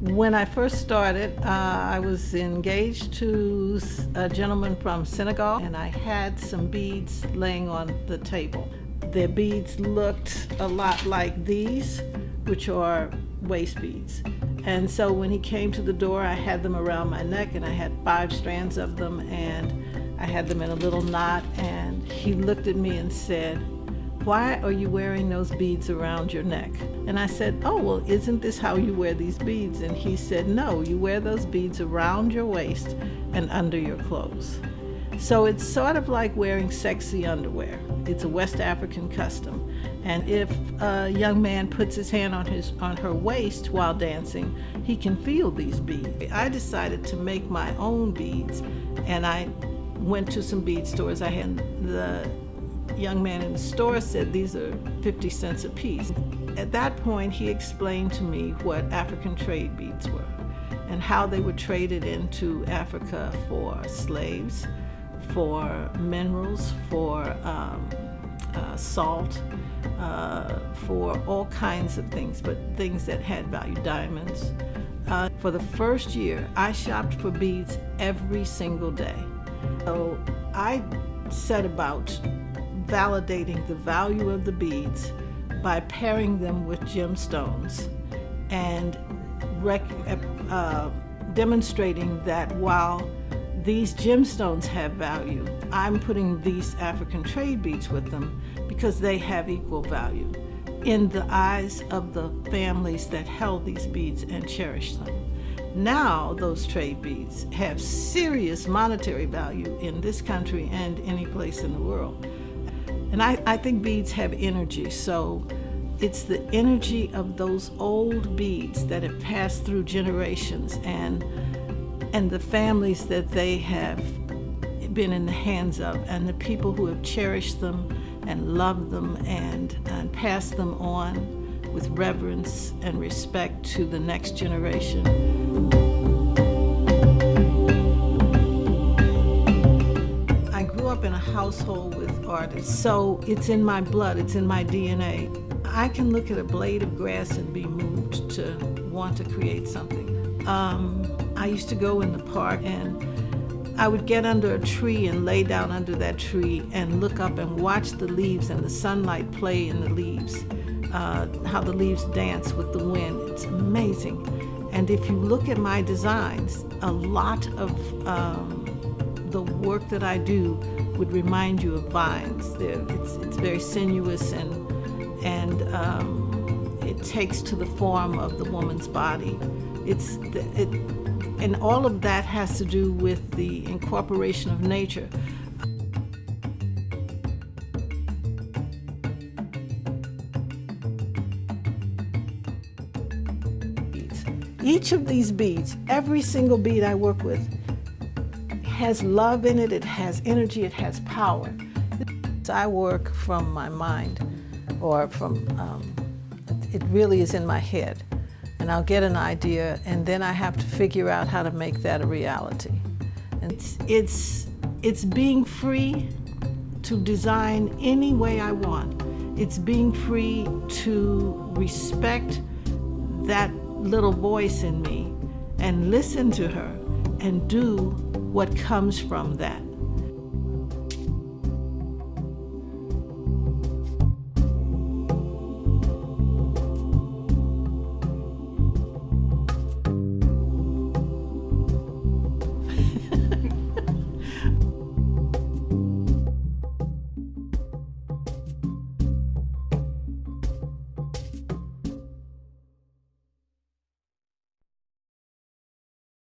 When I first started, I was engaged to a gentleman from Senegal, and I had some beads laying on the table. The beads looked a lot like these, which are waist beads. And so when he came to the door, I had them around my neck, and I had 5 strands of them, and I had them in a little knot, and he looked at me and said, "Why are you wearing those beads around your neck?" And I said, "Oh, well, isn't this how you wear these beads?" And he said, "No, you wear those beads around your waist and under your clothes." So it's sort of like wearing sexy underwear. It's a West African custom. And if a young man puts his hand on her waist while dancing, he can feel these beads. I decided to make my own beads, and I went to some bead stores. I had the young man in the store said these are 50 cents a piece. At that point, he explained to me what African trade beads were and how they were traded into Africa for slaves, for minerals, for salt, for all kinds of things, but things that had value, diamonds. For the first year, I shopped for beads every single day. So I set about validating the value of the beads by pairing them with gemstones and demonstrating that while these gemstones have value, I'm putting these African trade beads with them because they have equal value in the eyes of the families that held these beads and cherished them. Now those trade beads have serious monetary value in this country and any place in the world. And I think beads have energy, so it's the energy of those old beads that have passed through generations and the families that they have been in the hands of, and the people who have cherished them and loved them and passed them on with reverence and respect to the next generation. I grew up in a household with artists, so it's in my blood, it's in my DNA. I can look at a blade of grass and be moved to want to create something. I used to go in the park and I would get under a tree and lay down under that tree and look up and watch the leaves and the sunlight play in the leaves, how the leaves dance with the wind. It's amazing. And if you look at my designs, a lot of the work that I do would remind you of vines. It's very sinuous and it takes to the form of the woman's body. And all of that has to do with the incorporation of nature. Each of these beads, every single bead I work with, has love in it, it has energy, it has power. I work from my mind, or it really is in my head. And I'll get an idea, and then I have to figure out how to make that a reality. And it's being free to design any way I want. It's being free to respect that little voice in me and listen to her and do what comes from that.